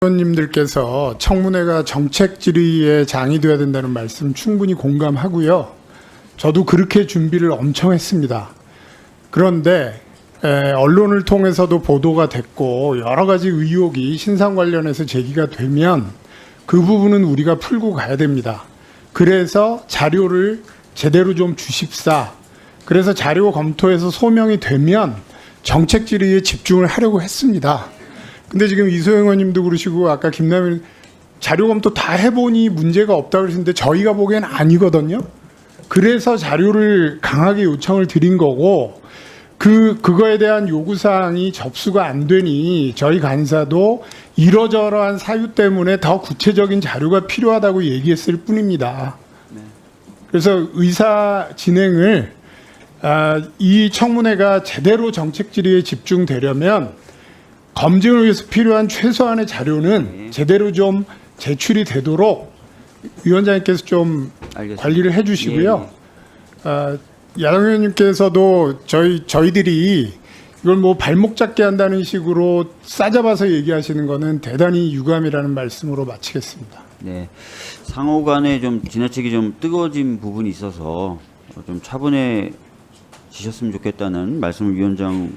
의원님들께서 청문회가 정책 질의의 장이 되어야 된다는 말씀 충분히 공감하고요. 저도 그렇게 준비를 엄청 했습니다. 그런데 언론을 통해서도 보도가 됐고 여러 가지 의혹이 신상 관련해서 제기가 되면 그 부분은 우리가 풀고 가야 됩니다. 그래서 자료를 제대로 좀 주십사. 그래서 자료 검토해서 소명이 되면 정책 질의에 집중을 하려고 했습니다. 근데 지금 이소영 의원님도 그러시고 아까 김남일 자료 검토 다 해보니 문제가 없다고 그러시는데 저희가 보기엔 아니거든요. 그래서 자료를 강하게 요청을 드린 거고 그거에 대한 요구사항이 접수가 안 되니 저희 간사도 이러저러한 사유 때문에 더 구체적인 자료가 필요하다고 얘기했을 뿐입니다. 그래서 의사 진행을 이 청문회가 제대로 정책 질의에 집중되려면 검증을 위해서 필요한 최소한의 자료는 제대로 좀 제출이 되도록 위원장님께서 좀 알겠습니다. 관리를 해주시고요. 야당 의원님께서도 저희들이 이걸 뭐 발목 잡게 한다는 식으로 싸잡아서 얘기하시는 거는 대단히 유감이라는 말씀으로 마치겠습니다. 네, 상호 간에 좀 지나치게 좀 뜨거워진 부분이 있어서 좀 차분해지셨으면 좋겠다는 말씀을 위원장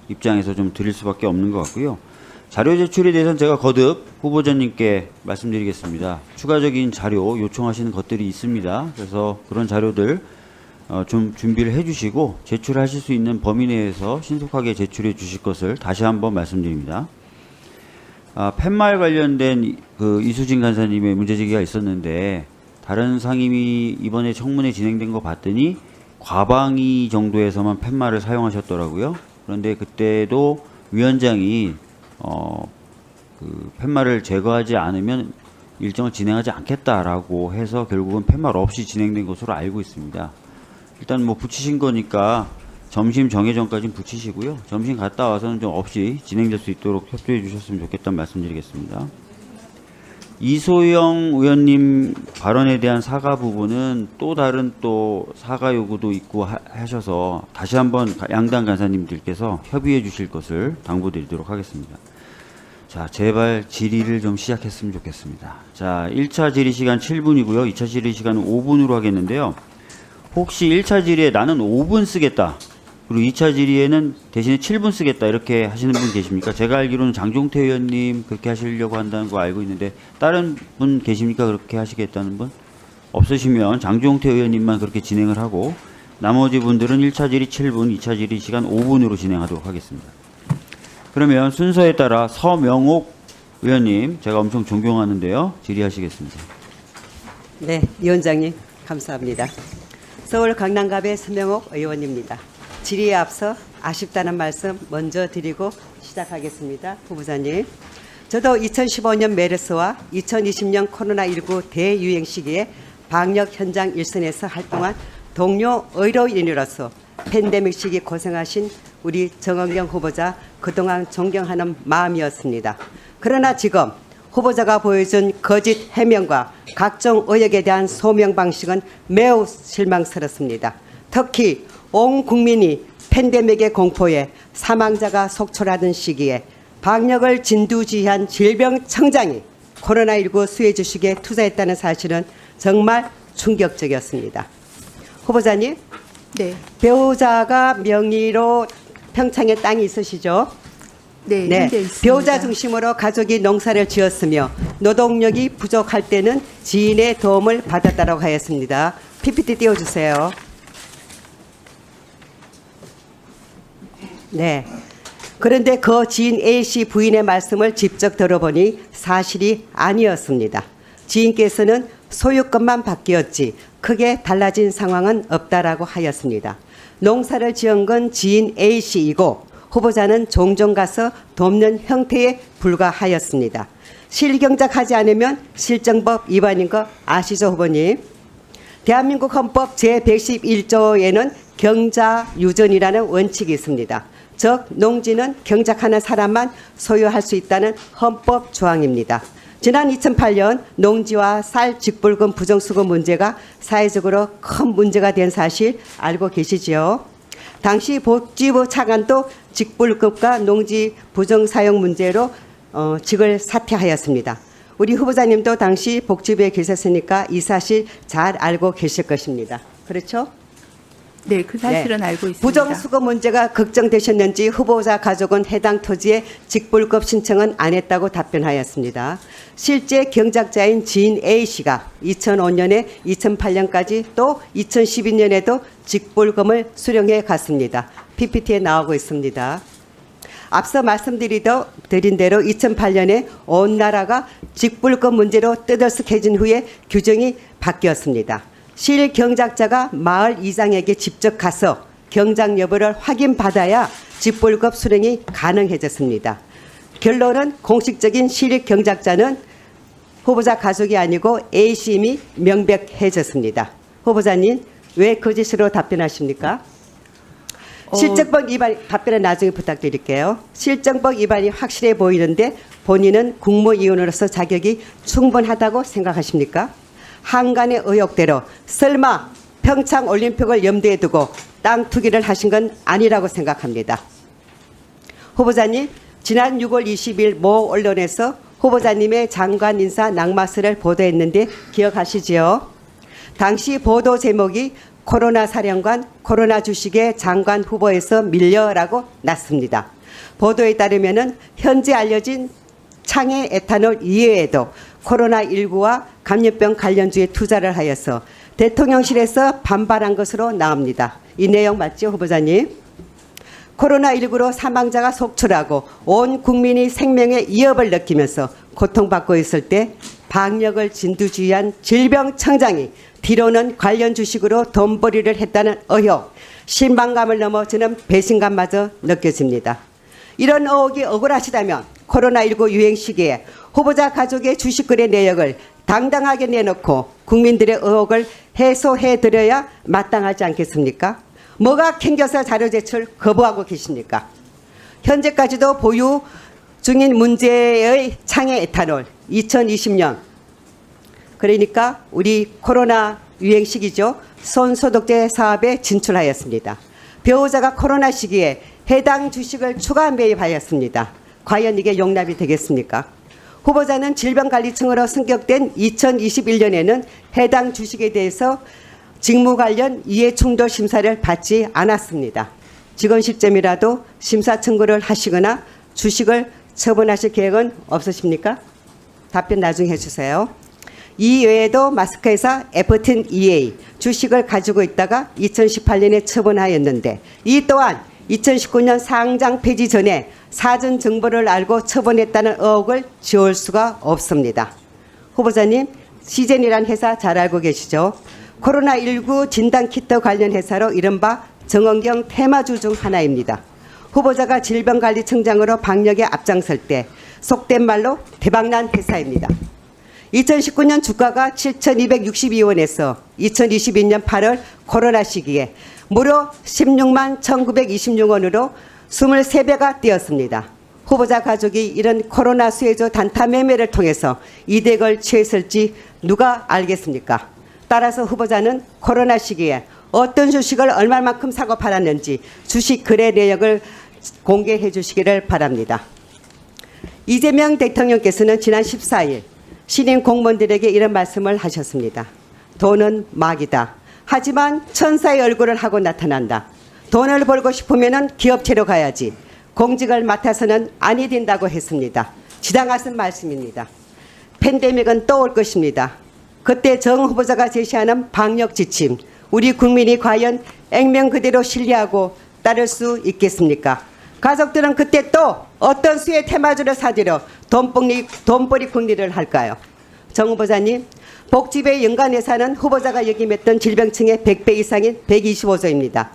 입장에서 좀 드릴 수밖에 없는 것 같고요. 자료 제출에 대해서는 제가 거듭 후보자님께 말씀드리겠습니다. 추가적인 자료 요청하시는 것들이 있습니다. 그래서 그런 자료들 좀 준비를 해주시고 제출하실 수 있는 범위 내에서 신속하게 제출해 주실 것을 다시 한번 말씀드립니다. 팻말 관련된 그 이수진 간사님의 문제제기가 있었는데 다른 상임위 이번에 청문회 진행된 거 봤더니 과방위 정도에서만 팻말을 사용하셨더라고요. 그런데 그때도 위원장이 그 팻말을 제거하지 않으면 일정을 진행하지 않겠다라고 해서 결국은 팻말 없이 진행된 것으로 알고 있습니다. 일단 뭐 붙이신 거니까 점심 정해 전까지는 붙이시고요. 점심 갔다 와서는 좀 없이 진행될 수 있도록 협조해 주셨으면 좋겠다는 말씀드리겠습니다. 이소영 의원님 발언에 대한 사과 부분은 또 다른 또 사과 요구도 있고 하셔서 다시 한번 양당 간사님들께서 협의해 주실 것을 당부드리도록 하겠습니다. 자, 제발 질의를 좀 시작했으면 좋겠습니다. 자, 1차 질의 시간 7분이고요. 2차 질의 시간은 5분으로 하겠는데요. 혹시 1차 질의에 나는 5분 쓰겠다. 그리고 2차 질의에는 대신에 7분 쓰겠다. 이렇게 하시는 분 계십니까? 제가 알기로는 장종태 의원님 그렇게 하시려고 한다는 거 알고 있는데 다른 분 계십니까? 그렇게 하시겠다는 분? 없으시면 장종태 의원님만 그렇게 진행을 하고 나머지 분들은 1차 질의 7분, 2차 질의 시간 5분으로 진행하도록 하겠습니다. 그러면 순서에 따라 서명옥 의원님, 제가 엄청 존경하는데요. 질의하시겠습니다. 네, 위원장님 감사합니다. 서울 강남갑의 서명옥 의원입니다. 질의에 앞서 아쉽다는 말씀 먼저 드리고 시작하겠습니다. 후보자님. 저도 2015년 메르스와 2020년 코로나19 대유행 시기에 방역 현장 일선에서 활동한 동료 의료인으로서 팬데믹 시기 고생하신 우리 정은경 후보자 그동안 존경하는 마음이었습니다. 그러나 지금 후보자가 보여준 거짓 해명과 각종 의혹에 대한 소명 방식은 매우 실망스럽습니다. 특히 온 국민이 팬데믹의 공포에 사망자가 속출하던 시기에 방역을 진두지휘한 질병청장이 코로나19 수혜 주식에 투자했다는 사실은 정말 충격적이었습니다. 후보자님, 네. 배우자가 명의로 평창에 땅이 있으시죠? 네, 네, 현재 있습니다. 배우자 중심으로 가족이 농사를 지었으며 노동력이 부족할 때는 지인의 도움을 받았다고 하였습니다. PPT 띄워주세요. 네. 그런데 그 지인 A씨 부인의 말씀을 직접 들어보니 사실이 아니었습니다. 지인께서는 소유권만 바뀌었지 크게 달라진 상황은 없다라고 하였습니다. 농사를 지은 건 지인 A씨이고 후보자는 종종 가서 돕는 형태에 불과하였습니다. 실경작하지 않으면 실정법 위반인 거 아시죠, 후보님? 대한민국 헌법 제111조에는 경자유전이라는 원칙이 있습니다. 즉 농지는 경작하는 사람만 소유할 수 있다는 헌법 조항입니다. 지난 2008년 농지와 쌀 직불금 부정수급 문제가 사회적으로 큰 문제가 된 사실 알고 계시지요? 당시 복지부 차관도 직불금과 농지 부정사용 문제로 직을 사퇴하였습니다. 우리 후보자님도 당시 복지부에 계셨으니까 이 사실 잘 알고 계실 것입니다. 그렇죠? 네, 그 사실은 알고 있습니다. 부정수거 문제가 걱정되셨는지 후보자 가족은 해당 토지에 직불급 신청은 안 했다고 답변하였습니다. 실제 경작자인 지인 A씨가 2005년에 2008년까지 또 2012년에도 직불금을 수령해 갔습니다. PPT에 나오고 있습니다. 앞서 말씀드린 대로 2008년에 온 나라가 직불금 문제로 뜨들썩해진 후에 규정이 바뀌었습니다. 실경작자가 마을 이장에게 직접 가서 경작 여부를 확인받아야 직불금 수령이 가능해졌습니다. 결론은 공식적인 실경작자는 후보자 가족이 아니고 A씨임이 명백해졌습니다. 후보자님, 왜 거짓으로 답변하십니까? 실정법 위반, 답변은 나중에 부탁드릴게요. 실정법 위반이 확실해 보이는데 본인은 국무위원으로서 자격이 충분하다고 생각하십니까? 한간의 의혹대로 설마 평창 올림픽을 염두에 두고 땅 투기를 하신 건 아니라고 생각합니다. 후보자님, 지난 6월 20일 모 언론에서 후보자님의 장관 인사 낙마설을 보도했는데 기억하시지요? 당시 보도 제목이 코로나 사령관, 코로나 주식의 장관 후보에서 밀려라고 났습니다. 보도에 따르면 현재 알려진 창의 에탄올 이외에도 코로나19와 감염병 관련주에 투자를 하여서 대통령실에서 반발한 것으로 나옵니다. 이 내용 맞죠, 후보자님? 코로나19로 사망자가 속출하고 온 국민이 생명의 위협을 느끼면서 고통받고 있을 때 방역을 진두지휘한 질병청장이 뒤로는 관련 주식으로 돈벌이를 했다는 의혹, 실망감을 넘어 저는 배신감마저 느껴집니다. 이런 의혹이 억울하시다면 코로나19 유행 시기에 후보자 가족의 주식 거래 내역을 당당하게 내놓고 국민들의 의혹을 해소해드려야 마땅하지 않겠습니까? 뭐가 캥겨서 자료 제출 거부하고 계십니까? 현재까지도 보유 중인 문제의 창의 에탄올 2020년, 그러니까 우리 코로나 유행 시기죠. 손소독제 사업에 진출하였습니다. 배우자가 코로나 시기에 해당 주식을 추가 매입하였습니다. 과연 이게 용납이 되겠습니까? 후보자는 질병관리청으로 승격된 2021년에는 해당 주식에 대해서 직무 관련 이해충돌 심사를 받지 않았습니다. 지금 시점이라도 심사 청구를 하시거나 주식을 처분하실 계획은 없으십니까? 답변 나중에 해주세요. 이 외에도 마스크회사 F10EA 주식을 가지고 있다가 2018년에 처분하였는데 이 또한 2019년 상장 폐지 전에 사전 정보를 알고 처분했다는 의혹을 지울 수가 없습니다. 후보자님, 시젠이란 회사 잘 알고 계시죠? 코로나19 진단키트 관련 회사로 이른바 정원경 테마주 중 하나입니다. 후보자가 질병관리청장으로 방역에 앞장설 때 속된 말로 대박난 회사입니다. 2019년 주가가 7,262원에서 2022년 8월 코로나 시기에 무려 16만 1,926원으로 23배가 뛰었습니다. 후보자 가족이 이런 코로나 수혜주 단타 매매를 통해서 이득을 취했을지 누가 알겠습니까? 따라서 후보자는 코로나 시기에 어떤 주식을 얼마만큼 사고 팔았는지 주식 거래 내역을 공개해 주시기를 바랍니다. 이재명 대통령께서는 지난 14일 신임 공무원들에게 이런 말씀을 하셨습니다. 돈은 막이다. 하지만 천사의 얼굴을 하고 나타난다. 돈을 벌고 싶으면 기업체로 가야지. 공직을 맡아서는 아니 된다고 했습니다. 지당하신 말씀입니다. 팬데믹은 또 올 것입니다. 그때 정 후보자가 제시하는 방역 지침, 우리 국민이 과연 액면 그대로 신뢰하고 따를 수 있겠습니까? 가족들은 그때 또 어떤 수의 테마주를 사들여 돈벌이 국리를 할까요? 정 후보자님, 복지부의 연간 예산은 후보자가 역임했던 질병청의 100배 이상인 125조입니다.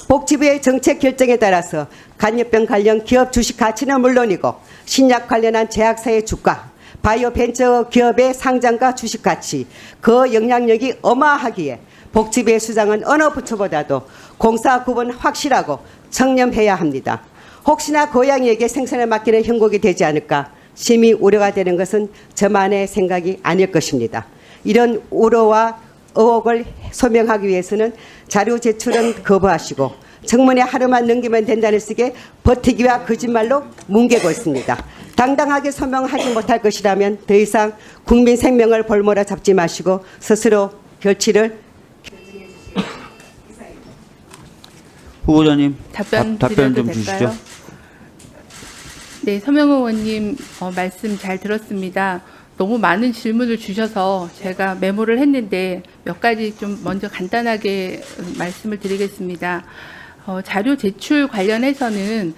복지부의 정책 결정에 따라서 간염병 관련 기업 주식 가치는 물론이고 신약 관련한 제약사의 주가, 바이오 벤처 기업의 상장과 주식 가치, 그 영향력이 어마하기에 복지부의 수장은 어느 부처보다도 공사 구분 확실하고 청렴해야 합니다. 혹시나 고양이에게 생선을 맡기는 형국이 되지 않을까 심히 우려가 되는 것은 저만의 생각이 아닐 것입니다. 이런 우려와 의혹을 소명하기 위해서는 자료 제출은 거부하시고 청문회 하루만 넘기면 된다는 식의 버티기와 거짓말로 뭉개고 있습니다. 당당하게 소명하지 못할 것이라면 더 이상 국민 생명을 볼모로 잡지 마시고 스스로 결치를 후보자님 답변 답변 드려도 좀 될까요? 주시죠. 네, 서명호 의원님 말씀 잘 들었습니다. 너무 많은 질문을 주셔서 제가 메모를 했는데 몇 가지 좀 먼저 간단하게 말씀을 드리겠습니다. 자료 제출 관련해서는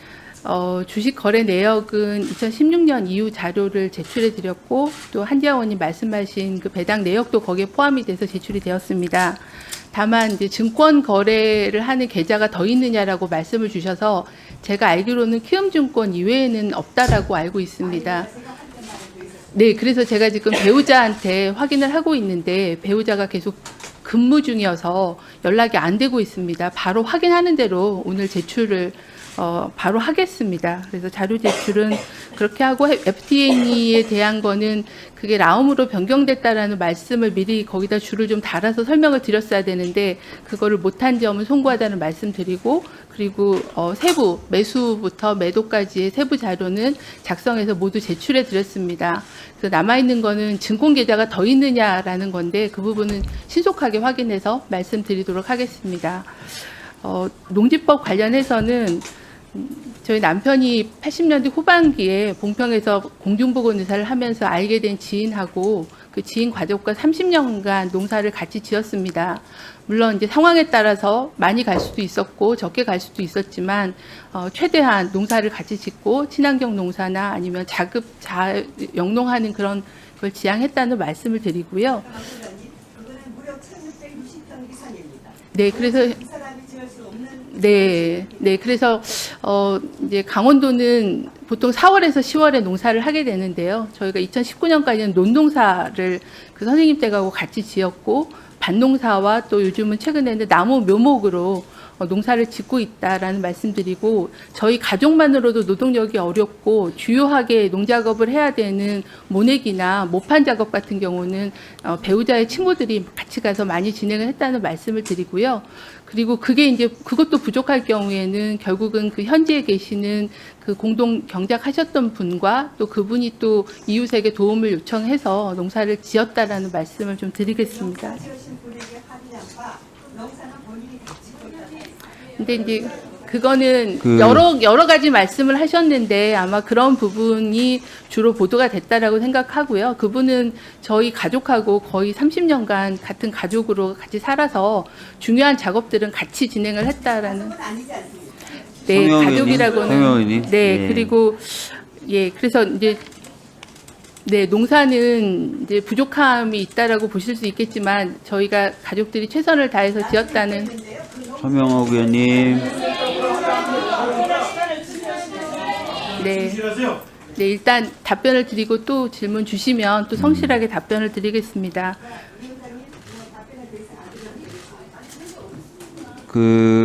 주식 거래 내역은 2016년 이후 자료를 제출해 드렸고 또 한지아 의원님 말씀하신 그 배당 내역도 거기에 포함이 돼서 제출이 되었습니다. 다만 이제 증권 거래를 하는 계좌가 더 있느냐라고 말씀을 주셔서 제가 알기로는 키움증권 이외에는 없다라고 알고 있습니다. 네, 그래서 제가 지금 배우자한테 확인을 하고 있는데 배우자가 계속 근무 중이어서 연락이 안 되고 있습니다. 바로 확인하는 대로 오늘 제출을 바로 하겠습니다. 그래서 자료 제출은 그렇게 하고 FTN에 대한 거는 그게 라움으로 변경됐다라는 말씀을 미리 거기다 줄을 좀 달아서 설명을 드렸어야 되는데 그거를 못한 점은 송구하다는 말씀드리고 그리고 세부 매수부터 매도까지의 세부 자료는 작성해서 모두 제출해 드렸습니다. 그래서 남아 있는 거는 증권 계좌가 더 있느냐라는 건데 그 부분은 신속하게 확인해서 말씀드리도록 하겠습니다. 농지법 관련해서는 저희 남편이 80년대 후반기에 봉평에서 공중보건 의사를 하면서 알게 된 지인하고 그 지인 가족과 30년간 농사를 같이 지었습니다. 물론 이제 상황에 따라서 많이 갈 수도 있었고 적게 갈 수도 있었지만 최대한 농사를 같이 짓고 친환경 농사나 아니면 영농하는 그런 걸 지향했다는 말씀을 드리고요. 네, 그래서 네, 그래서 이제 강원도는 보통 4월에서 10월에 농사를 하게 되는데요. 저희가 2019년까지는 논농사를 그 선생님 댁하고 같이 지었고 밭농사와 또 요즘은 최근에는 나무 묘목으로 농사를 짓고 있다라는 말씀드리고 저희 가족만으로도 노동력이 어렵고 주요하게 농작업을 해야 되는 모내기나 모판 작업 같은 경우는 배우자의 친구들이 같이 가서 많이 진행을 했다는 말씀을 드리고요. 그리고 그게 이제 그것도 부족할 경우에는 결국은 그 현지에 계시는 그 공동 경작하셨던 분과 또 그분이 또 이웃에게 도움을 요청해서 농사를 지었다라는 말씀을 좀 드리겠습니다. 근데 이제 그거는 여러 가지 말씀을 하셨는데 아마 그런 부분이 주로 보도가 됐다라고 생각하고요. 그분은 저희 가족하고 거의 30년간 같은 가족으로 같이 살아서 중요한 작업들은 같이 진행을 했다라는. 네, 가족이라고는. 네, 그리고 예, 그래서 이제 네, 농사는 이제 부족함이 있다라고 보실 수 있겠지만 저희가 가족들이 최선을 다해서 지었다는. 서명호 의원님. 네. 네, 일단 답변을 드리고 또 질문 주시면 또 성실하게 답변을 드리겠습니다.